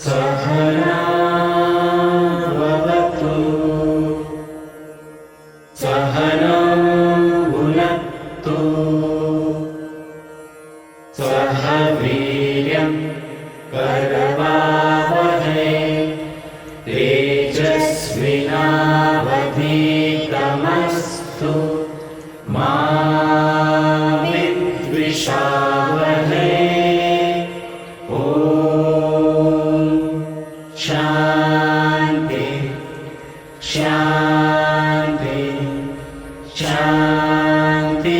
सहनावतु सहनौ भुनक्तु सह वीर्यं करवावहै तेजस्विनावधीतमस्तु मा विद्विषावहै। ॐ शान्ति शान्ति शान्तिः।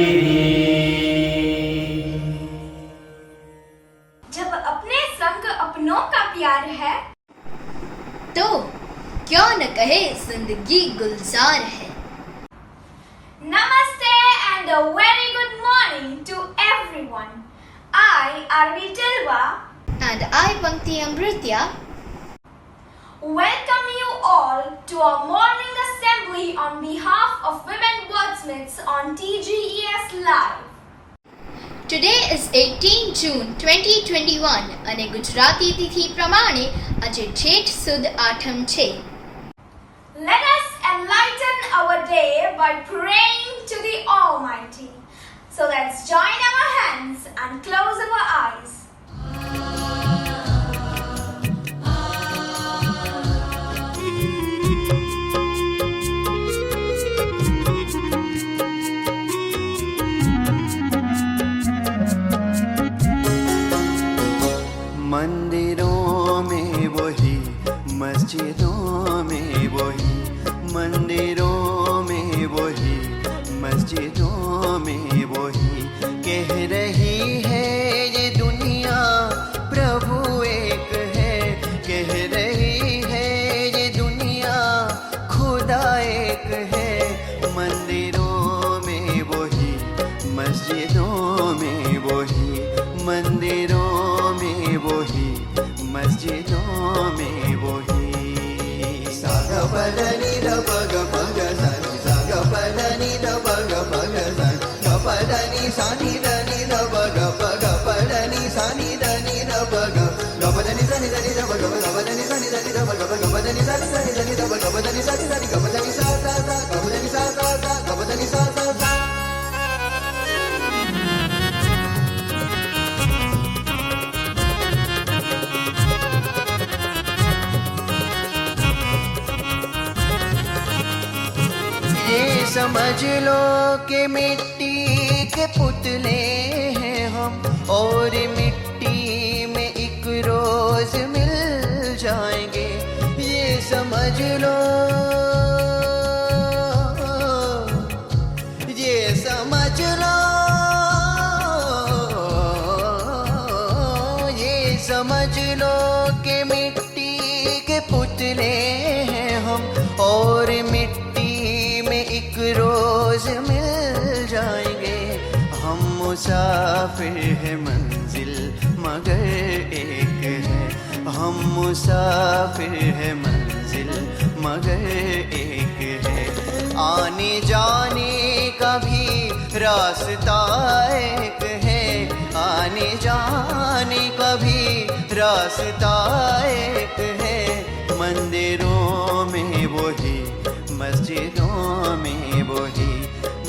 जब अपने संग अपनों का प्यार है तो क्यों न कहे जिंदगी गुलजार है। Namaste and a very good morning to everyone. I, Arvi Tilwa, And I, Pankti Amritya, welcome you all to our morning assembly on behalf of Women Wordsmiths on TGES Live. today is 18 June 2021 અને ગુજરાતી તિથિ પ્રમાણે આજે જેઠ સુદ આઠમ છે. Let us enlighten our day by praying to the Almighty. So let's join our hands and close our eyes. मंदिरों में वही, मस्जिदों में वही, मंदिरों में वही, मस्जिदों में वही, कह रही है ये दुनिया प्रभु एक है, कह रही है ये दुनिया खुदा एक है। मंदिरों में वही, मस्जिदों में वही, मंदिरों में वही, मस्जिदों में वही। साग पदनी द पग पग सन, साग पदनी द पग पग सन, ग पदनी सानी दनी द पग पग पदनी सानी दनी द पग, ग पदनी सानी दनी द पग, ग पदनी सानी दनी द पग, ग पदनी सानी दनी दनी द पग, ग पदनी सानी दनी, ग पदनी सा सा सा, ग पदनी सा सा सा, ग पदनी सा सा सा। ये समझ लो कि मिट्टी के पुतले हैं हम, और मिट्टी में एक रोज मिल जाएंगे। ये समझ लो, ये समझ लो, ये समझ लो कि मिट्टी के पुतले हैं हम, और मिट्टी में एक रोज मिल जाएंगे। हम मुसाफिर हैं, मंजिल मगर एक है, हम मुसाफिर हैं, मंजिल मगर एक है। आने जाने का भी रास्ता एक है, आने जाने का भी रास्ता एक है। मंदिरों में वही, मस्जिदों में वही,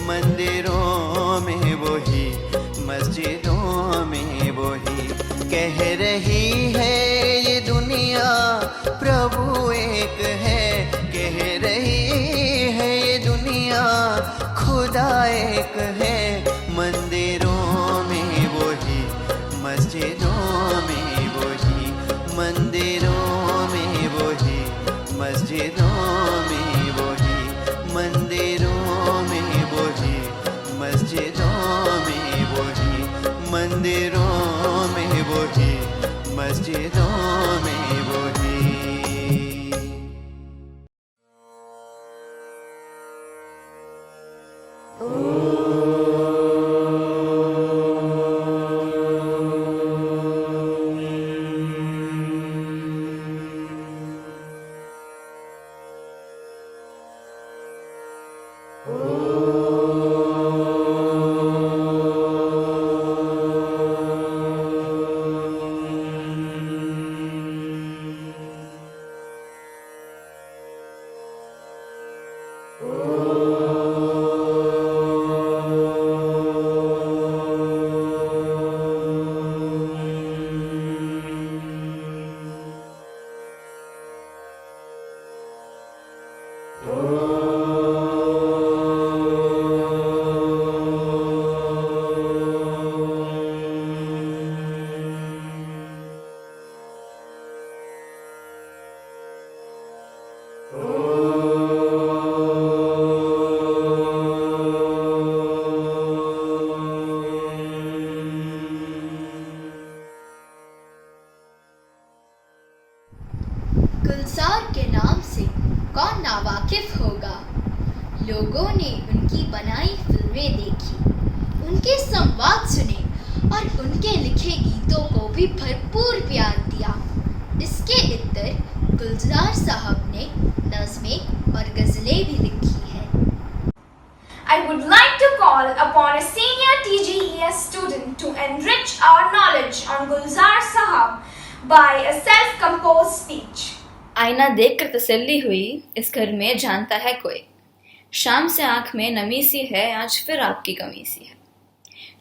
मंदिरों में वही, मस्जिदों में वही, कह रही है ये दुनिया प्रभु एक है, कह रही है ये दुनिया खुदा एक है। मंदिरों में वही, मस्जिदों में वही, मंदिरों में वही, मस्जिदों में वही, मंदिरों में वही, मस्जिदों में वही, मंदिरों में वही, मस्जिदों में वही। गुलजार के नाम से कौन नावाकिफ होगा। लोगों ने उनकी बनाई फिल्में देखी, उनके संवाद सुने और उनके लिखे गीतों को भी भरपूर प्यार दिया। इसके इतर गुलजार साहब ने नज़में और गज़लें भी लिखी है। I would like to call upon a senior TGES student to enrich our knowledge on Gulzar Sahab by a self-composed speech. आईना देखकर तसल्ली हुई, इस घर में जानता है कोई। शाम से आंख में नमी सी है, आज फिर आपकी कमी सी है।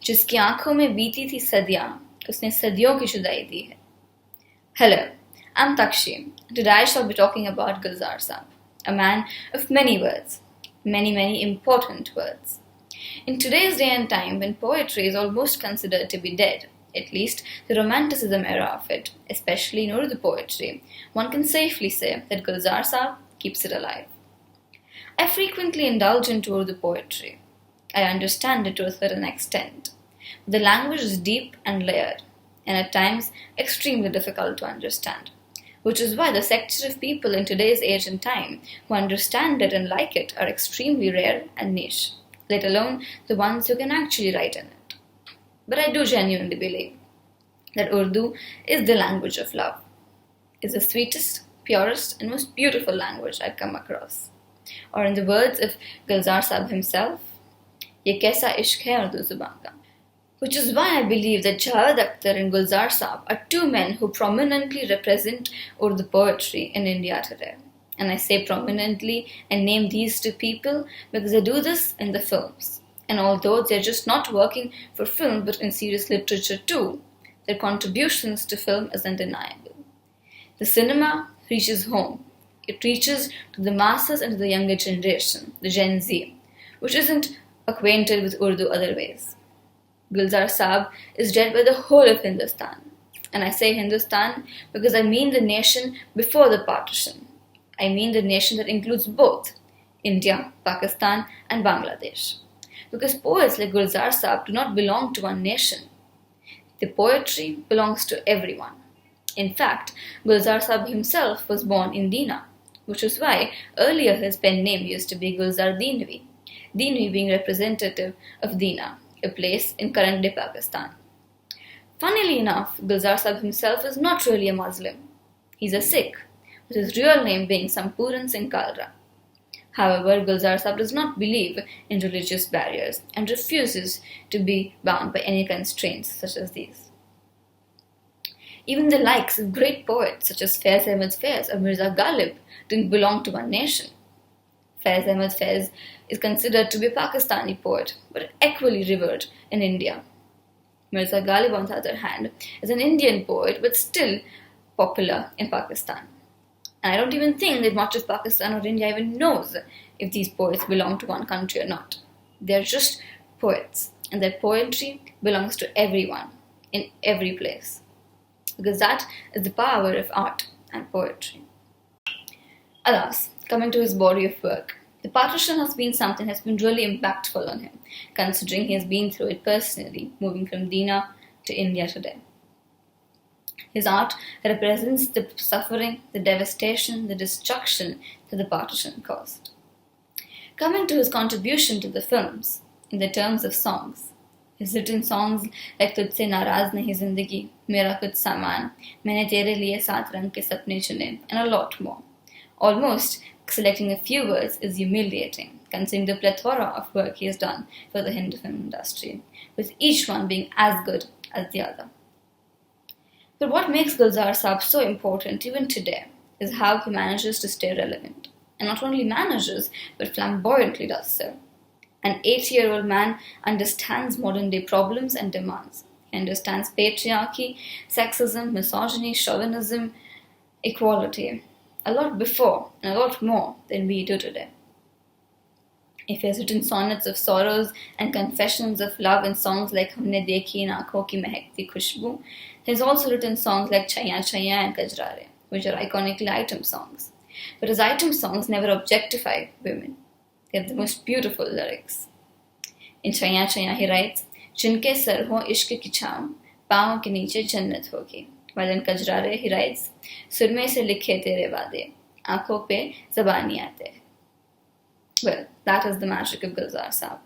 जिसकी आंखों में बीती थी सदियां, उसने सदियों की जुदाई दी है। Hello, I'm Takshi. Today I shall be talking about Gulzar Saab, a man of many words, many important words. In today's day and time, when poetry is almost considered to be dead, at least the Romanticism era of it, especially in Urdu poetry, one can safely say that Gulzar Saab keeps it alive. I frequently indulge into Urdu poetry. I understand it to a certain extent. The language is deep and layered, and at times extremely difficult to understand, which is why the sector of people in today's age and time who understand it and like it are extremely rare and niche, let alone the ones who can actually write in it. But I do genuinely believe that Urdu is the language of love, is the sweetest, purest, and most beautiful language I've come across. Or in the words of Gulzar Saab himself, "Ye kaisa ishq hai Urdu zuban ka." Which is why I believe that Javed Akhtar and Gulzar Saab are two men who prominently represent Urdu poetry in India today. And I say prominently and name these two people because they do this in the films. And although they're just not working for film but in serious literature too, their contributions to film is undeniable. The cinema reaches home. It reaches to the masses and to the younger generation, the Gen Z, which isn't acquainted with Urdu otherwise. Gulzar Saab is read by the whole of Hindustan. And I say Hindustan because I mean the nation before the partition. I mean the nation that includes both India, Pakistan, and Bangladesh. Because poets like Gulzar Saab do not belong to one nation. The poetry belongs to everyone. In fact, Gulzar Saab himself was born in Dina, which is why earlier his pen name used to be Gulzar Dinwi, Dinwi being representative of Dina, a place in current-day Pakistan. Funnily enough, Gulzar Saab himself is not really a Muslim. He's a Sikh, with his real name being Sampuran Singh Kalra. However, Gulzar Saab does not believe in religious barriers and refuses to be bound by any constraints such as these. Even the likes of great poets such as Faiz Ahmed Faiz or Mirza Ghalib didn't belong to one nation. Faiz Ahmed Faiz is considered to be a Pakistani poet, but equally revered in India. Mirza Ghalib, on the other hand, is an Indian poet, but still popular in Pakistan. And I don't even think that much of Pakistan or India even knows if these poets belong to one country or not. They're just poets, and their poetry belongs to everyone, in every place. Because that is the power of art and poetry. Alas, coming to his body of work, the partition has been something that's been really impactful on him, considering he has been through it personally, moving from Dina to India today. His art represents the suffering, the devastation, the destruction that the partition caused. Coming to his contribution to the films, in the terms of songs, he's written songs like Tujhse Naraz Nahi Zindagi, Mera Kuch Saman, Maine Tere Liye Saat Rang Ke Sapne Chune, and a lot more. Almost selecting a few words is humiliating, considering the plethora of work he has done for the Hindi film industry, with each one being as good as the other. But what makes Gulzar Saab so important even today is how he manages to stay relevant and not only manages, but flamboyantly does so. An 80-year-old man understands modern-day problems and demands. He understands patriarchy, sexism, misogyny, chauvinism, equality, a lot before and a lot more than we do today. If he has written sonnets of sorrows and confessions of love in songs like Humne Dekhi in Aankhon Ki Mehkti Khushboo, he has also written songs like Chaiya Chaiya and Kajrare, which are iconically item songs. But his item songs never objectify women. They have the most beautiful lyrics. In Chaiya Chaiya he writes, Jinke sar ho ishq ki chhaam, paon ke niche jannat hogi. While in Kajrare he writes, Surme se likhe tere waade, aankhon pe zabani aate. Well, that is the magic of Gulzar Saab.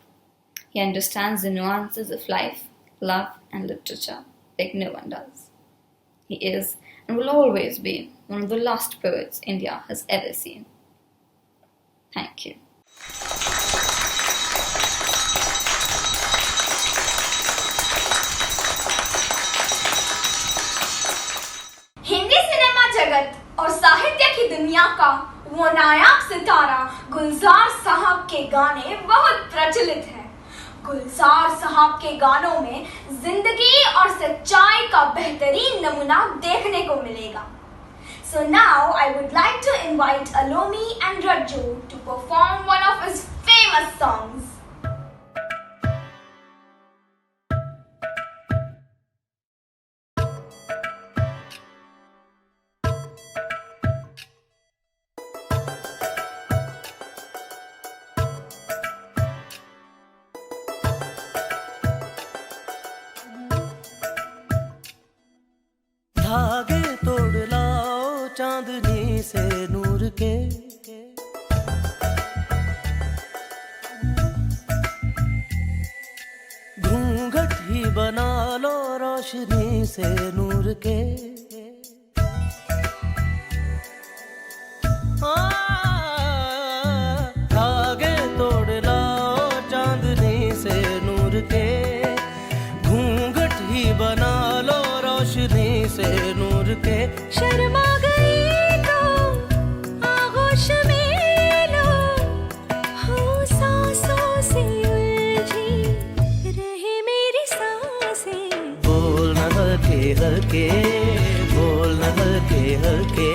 He understands the nuances of life, love and literature like no one does. He is and will always be one of the last poets India has ever seen. Thank you. Hindi cinema जगत और साहित्य की दुनिया का वो नायाब सितारा गुलजार साहब के गाने बहुत प्रचलित हैं। गुलजार साहब के गानों में जिंदगी और सच्चाई का बेहतरीन नमूना देखने को मिलेगा। So now I would like to invite Alomi and Rajju to perform one of his famous songs. धागे तोड़ लाओ चांदनी से नूर के, घूंघट ही बना लो रोशनी से नूर के। धागे तोड़ लाओ चांदनी से नूर के, घूंघट ही बना लो रोशनी से नूर के। शर्मा गई तो आगोश में लो, हो सांसों से उलझी रहे मेरी सांसें। बोल न हल्के हल्के, बोल न हल्के हल्के,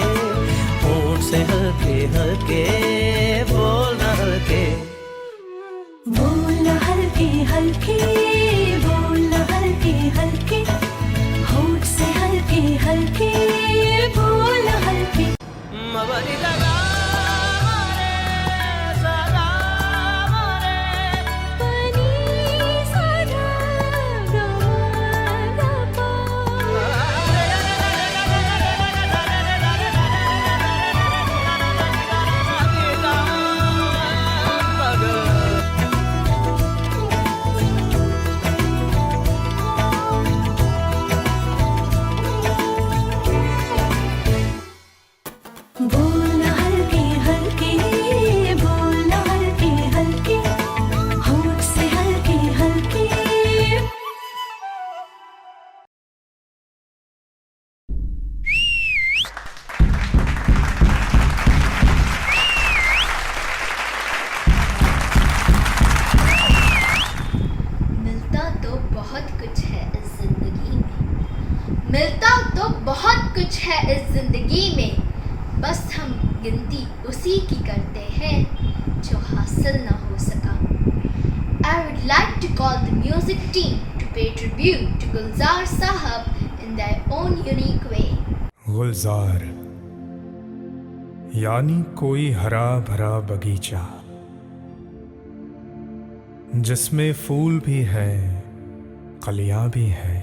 होंठ से हल्के हल्के, बोल न हल्के। बोल न हल्के हल्के, बोल न हल्के हल्के, होठ से हल्के हल्के, बोल न हल्के। मबरी लगा मारे, सदा मारे, पनी सदा गा पा। बोल न हल्के हल्के, बोल न हल्के हल्के, होठ से हल्के हल्के। मिलता तो बहुत कुछ है इस जिंदगी में, मिलता तो बहुत कुछ है इस जिंदगी में, बस हम गिनती उसी की करते हैं जो हासिल न हो सका। I would like to call the music team to pay tribute to Gulzar Sahab in their own unique way. गुलजार यानी कोई हरा भरा बगीचा जिसमें फूल भी है, कलियां भी है,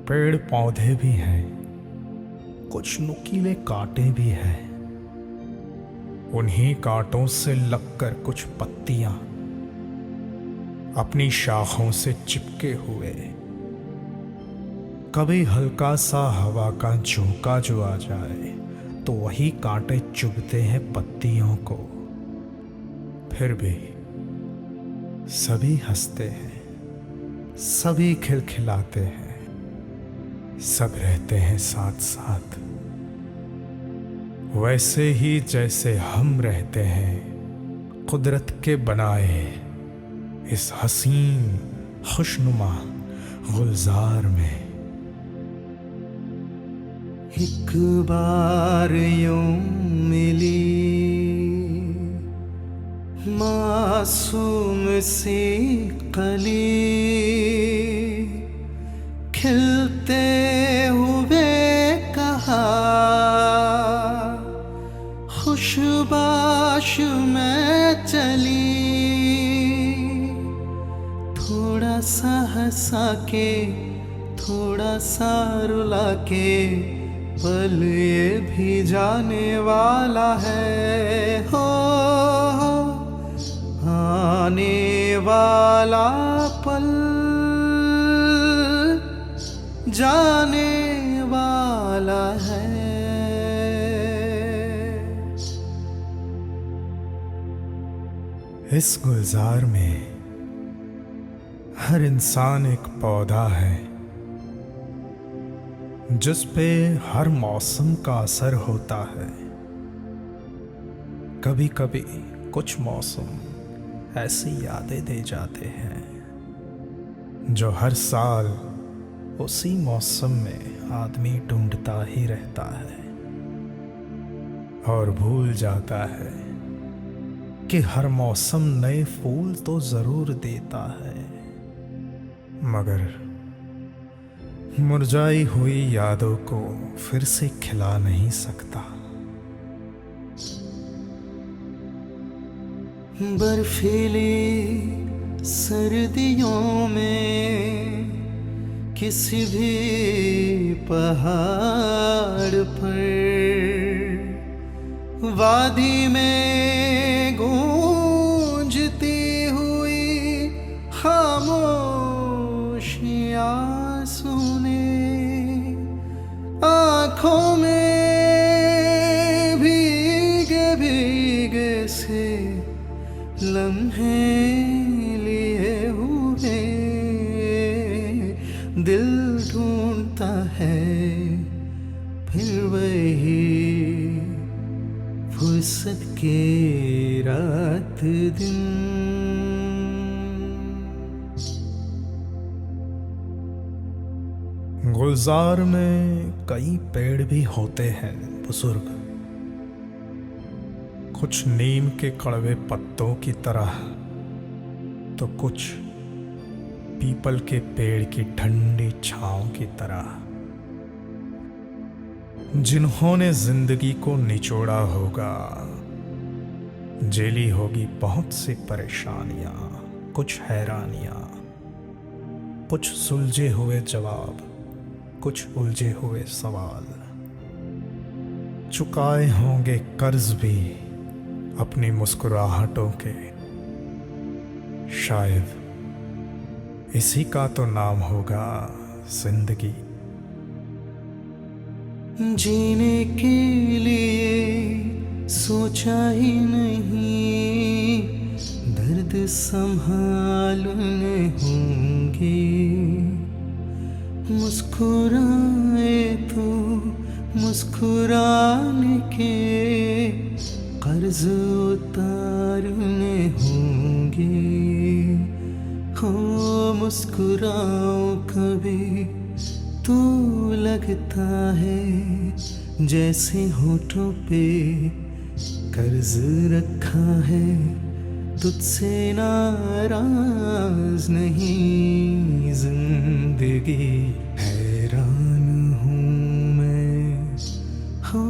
पेड़ पौधे भी हैं, कुछ नुकीले कांटे भी हैं। उन्हीं कांटों से लगकर कुछ पत्तियां अपनी शाखों से चिपके हुए, कभी हल्का सा हवा का झोंका जो आ जाए तो वही कांटे चुभते हैं पत्तियों को। फिर भी सभी हंसते हैं, सभी खिलखिलाते हैं, सब रहते हैं साथ साथ। वैसे ही जैसे हम रहते हैं कुदरत के बनाए इस हसीन खुशनुमा गुलजार में। एक बार यूं मिली मासूम सी कली, खिलते हुए कहा खुशबाश में चली। थोड़ा सा हंसा के थोड़ा सा रुला के पल ये भी जाने वाला है। हो आने वाला पल जाने वाला है। इस गुलजार में हर इंसान एक पौधा है जिस पे हर मौसम का असर होता है। कभी कभी कुछ मौसम ऐसी यादें दे जाते हैं जो हर साल उसी मौसम में आदमी ढूंढता ही रहता है और भूल जाता है कि हर मौसम नए फूल तो जरूर देता है, मगर मुरझाई हुई यादों को फिर से खिला नहीं सकता। बर्फीली सर्दियों में किसी भी पहाड़ पर वादी में गूंजती हुई खामोशियां सुने। आँखों में भीगे भीगे से लम्हे लिए हुए दिल ढूंढता है फिर वही फुर्सत के रात दिन। गुलजार में कई पेड़ भी होते हैं बुजुर्ग, कुछ नीम के कड़वे पत्तों की तरह तो कुछ पीपल के पेड़ की ठंडी छांव की तरह, जिन्होंने जिंदगी को निचोड़ा होगा, झेली होगी बहुत सी परेशानियां, कुछ हैरानियां, कुछ सुलझे हुए जवाब, कुछ उलझे हुए सवाल, चुकाए होंगे कर्ज भी अपनी मुस्कुराहटों के। शायद इसी का तो नाम होगा जिंदगी। जीने के लिए सोचा ही नहीं दर्द संभालने होंगे। मुस्कुराए तो मुस्कुराने के कर्ज उतारने होंगे। हो मुस्कुराओ कभी तो लगता है जैसे होठों पे कर्ज रखा है। तुझसे नाराज नहीं जिंदगी, हैरान हूँ मैं, हो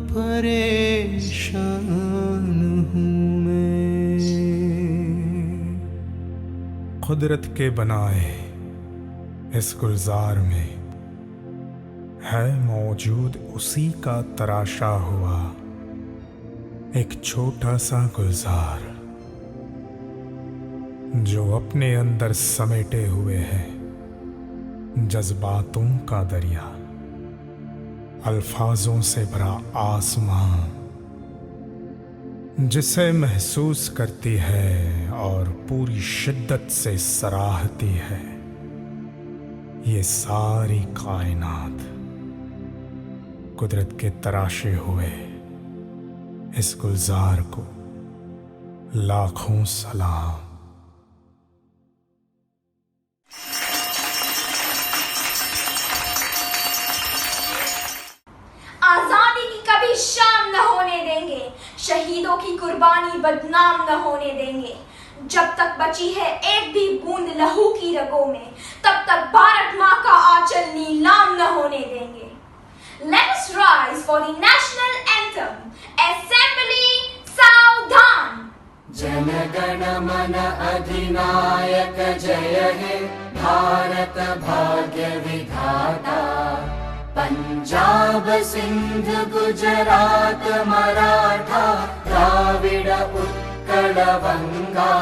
परेशान हूँ मैं। कुदरत के बनाए इस गुलजार में है मौजूद उसी का तराशा हुआ एक छोटा सा गुलजार, जो अपने अंदर समेटे हुए है जज्बातों का दरिया, अल्फाजों से भरा आसमां, जिसे महसूस करती है और पूरी शिद्दत से सराहती है ये सारी कायनात। कुदरत के तराशे हुए इस गुलजार को लाखों सलाम। आजादी की कभी शाम न होने देंगे, शहीदों की कुर्बानी बदनाम न होने देंगे। जब तक बची है एक भी बूंद लहू की रगों में, तब तक भारत माँ का आंचल नीलाम न होने देंगे। Let us rise for the national anthem. Assembly सावधान। जन गण मन अधिनायक जय हे भारत भाग्य विधाता। पंजाब सिंध गुजरात मराठा द्राविड़ उत्कल बंगा।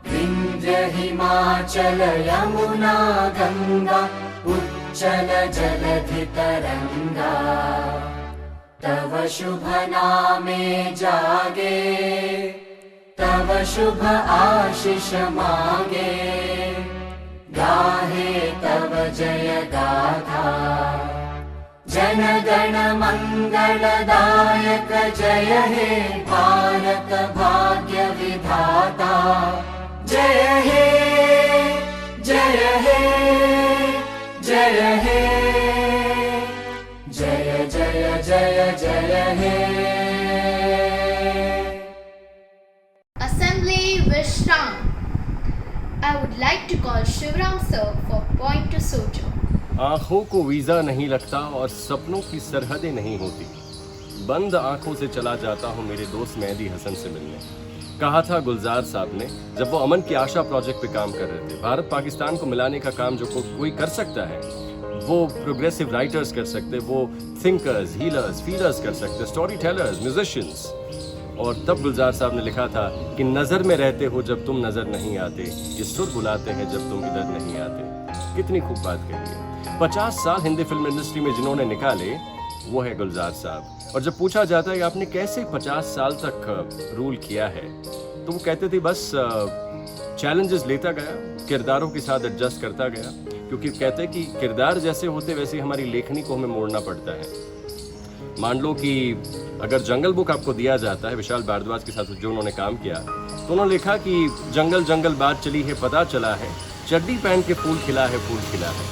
विंध्य हिमाचल यमुना गंगा उच्चल जलधि तरंगा। तव शुभ नामे जागे, तव शुभ आशीष मांगे। गाहे तव जय गाथा, जन गण मंगलदायक जय हे भारत भाग्य विधाता। जय हे जय हे जय हे जय जय जय जय हे। Assembly Vishram. I would like to call Shivram sir for point to sojo. आँखों को वीज़ा नहीं लगता और सपनों की सरहदें नहीं होती। बंद आँखों से चला जाता हूँ मेरे दोस्त मेहदी हसन से मिलने। कहा था गुलजार साहब ने जब वो अमन की आशा प्रोजेक्ट पे काम कर रहे थे, भारत पाकिस्तान को मिलाने का काम जो कोई कर सकता है वो प्रोग्रेसिव राइटर्स कर सकते, वो थिंकर्स, हीलर्स, फीलर्स कर सकते, स्टोरी टेलर्स, म्यूजिशियंस। और तब गुलजार साहब ने लिखा था कि नज़र में रहते हो जब तुम नज़र नहीं आते, ये सुर बुलाते हैं जब तुम इधर नहीं आते। कितनी खूब बात कही है। 50 साल हिंदी फिल्म इंडस्ट्री में जिन्होंने निकाले वो है गुलजार साहब। और जब पूछा जाता है कि आपने कैसे 50 साल तक रूल किया है, तो वो कहते थे बस चैलेंजेस लेता गया, किरदारों के साथ एडजस्ट करता गया। क्योंकि कहते हैं कि किरदार जैसे होते वैसे हमारी लेखनी को हमें मोड़ना पड़ता है। मान लो कि अगर जंगल बुक आपको दिया जाता है विशाल भारद्वाज के साथ जो उन्होंने काम किया, तो उन्होंने लिखा कि जंगल जंगल बात चली है पता चला है, चड्डी पहन के फूल खिला है फूल खिला है।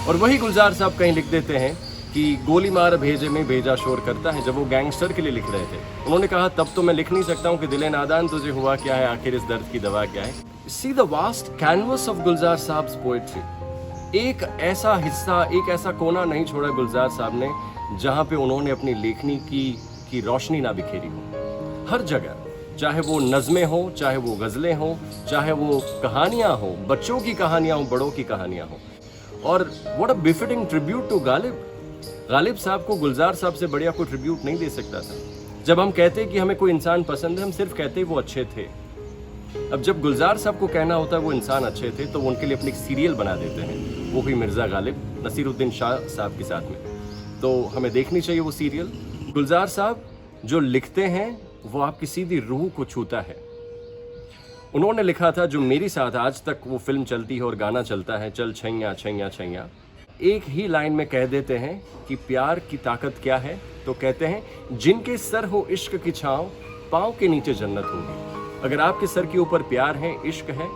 और वही गुलजार साहब कहीं लिख देते हैं कि गोली मार भेजे में भेजा शोर करता है, जब वो गैंगस्टर के लिए लिख रहे थे। उन्होंने कहा तब तो मैं लिख नहीं सकता हूँ कि दिले नादान तुझे हुआ क्या है, आखिर इस दर्द की दवा क्या है। See the vast canvas of Gulzar साहब्स पोएट्री। एक ऐसा हिस्सा, एक ऐसा कोना नहीं छोड़ा गुलजार साहब ने जहाँ पे उन्होंने अपनी लेखनी की रोशनी ना बिखेरी हो। हर जगह, चाहे वो नज़में हो, चाहे वो गज़लें हो, चाहे वो कहानियाँ हो, बच्चों की कहानियाँ हो, बड़ों की कहानियाँ हो। और what a befitting tribute to Ghalib. Ghalib साहब को गुलजार साहब से बढ़िया कोई ट्रिब्यूट नहीं दे सकता था। जब हम कहते कि हमें कोई इंसान पसंद है, हम सिर्फ कहते वो अच्छे थे। अब जब गुलजार साहब को कहना होता है वो इंसान अच्छे थे, तो वो उनके लिए अपनी सीरियल बना देते हैं। वो हुई मिर्ज़ा गालिब नसीरुद्दीन शाह साहब के साथ में। तो हमें देखनी चाहिए वो सीरियल। गुलजार साहब जो लिखते हैं वो आपकी सीधी रूह को छूता है। उन्होंने लिखा था जो मेरे साथ आज तक वो फिल्म चलती है और गाना चलता है, चल छैया छैया छैया। एक ही लाइन में कह देते हैं कि प्यार की ताकत क्या है, तो कहते हैं जिनके सर हो इश्क की छाँव, पाँव के नीचे जन्नत होगी। अगर आपके सर के ऊपर प्यार है, इश्क है,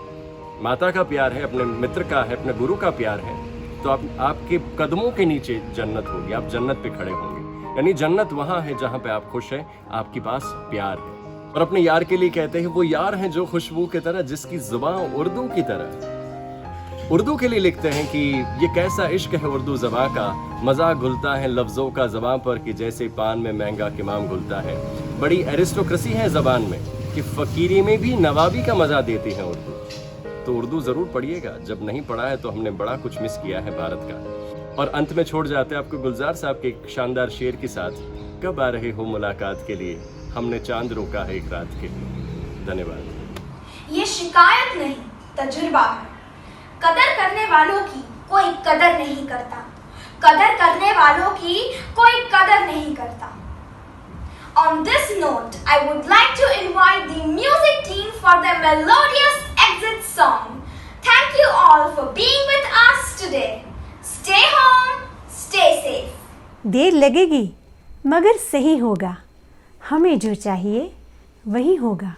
माता का प्यार है, अपने मित्र का है, अपने गुरु का प्यार है, तो आपके कदमों के नीचे जन्नत होगी, आप जन्नत पे खड़े होंगे। यानी जन्नत वहाँ है जहाँ पे आप खुश हैं, आपके पास प्यार है। और अपने यार के लिए कहते हैं वो यार हैं जो खुशबू की तरह, जिसकी जुबान उर्दू की तरह। उर्दू के लिए लिखते हैं कि ये कैसा इश्क है उर्दू ज़बां का, मज़ा घुलता है लफ्ज़ों का ज़बां पर कि जैसे पान में महंगा किमाम घुलता है। बड़ी एरिस्टोक्रेसी है ज़बान में कि फ़कीरी में भी नवाबी का मज़ा देती है उर्दू। तो उर्दू ज़रूर पढ़िएगा, जब नहीं पढ़ा है तो हमने बड़ा कुछ मिस किया है भारत का। और अंत में छोड़ जाते हैं आपको गुलजार साहब के एक शानदार शेर के साथ, कब आ रहे हो मुलाकात के लिए, हमने चांद रोका है एक रात के लिए। धन्यवाद। ये शिकायत नहीं, तजुर्बा है। कदर करने वालों की कोई कदर नहीं करता, कदर करने वालों की कोई कदर नहीं करता। On this note, I would like to invite the music team for their melodious exit song. Thank you all for being with us today. Stay home, stay safe. देर लगेगी मगर सही होगा, हमें जो चाहिए वही होगा।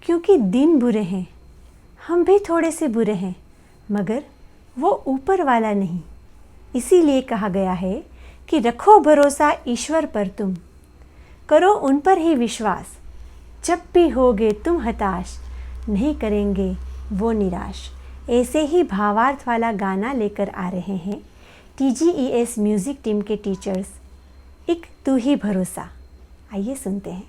क्योंकि दिन बुरे हैं, हम भी थोड़े से बुरे हैं, मगर वो ऊपर वाला नहीं। इसीलिए कहा गया है कि रखो भरोसा ईश्वर पर, तुम करो उन पर ही विश्वास। जब भी होगे तुम हताश, नहीं करेंगे वो निराश। ऐसे ही भावार्थ वाला गाना लेकर आ रहे हैं TGES म्यूज़िक टीम के टीचर्स, एक तू ही भरोसा। आइए सुनते हैं।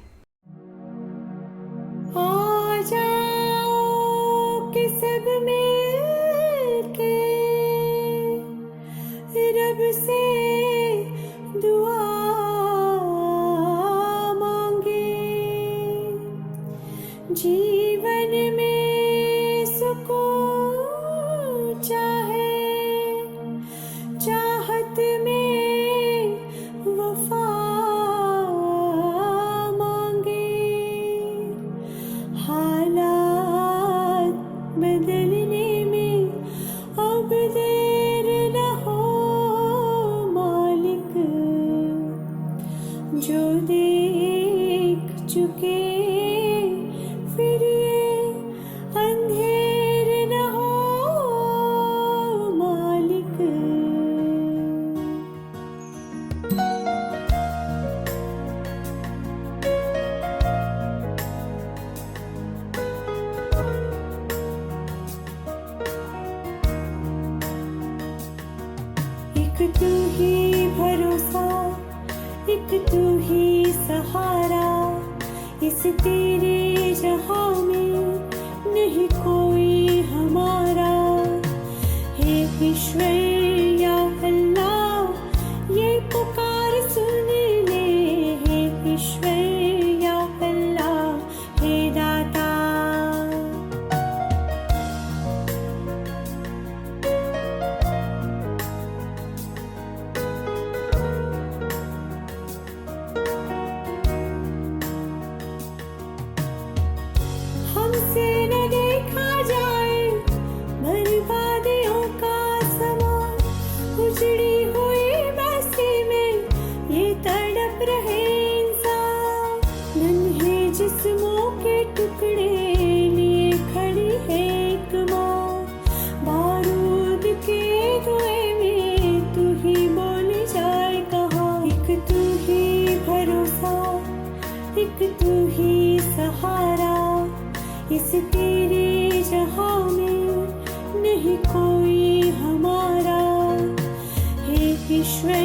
आ जाओ कि सब मिलके रब से दुआ मांगे, जीवन में सुकून चाहे, चाहत में वफा मांगे। हालात बदलने में अब देर न हो, मालिक जो देख चुके फिर ये अंधेर न हो, मालिक। एक तू ही भरोसा, एक तू ही सहारा, इस तेरे जहां में नहीं कोई हमारा। हे ईश्वर या अल्लाह ये पुकार सुन ले, हे ईश्वर या अल्लाह हे दाता। हमसे न देखा जाए बर्बादियों का समा, उजड़ी हुई बस्ती में ये तड़प रहे इंसान। नन्हे जिस्मों के टुकड़े लिए खड़ी है एक माँ, बारूद के धुएं में तू ही बोली जाए कहाँ। एक तू ही भरोसा, एक तू ही सहारा, इस तेरे जहां में नहीं कोई हमारा। हे ईश्वर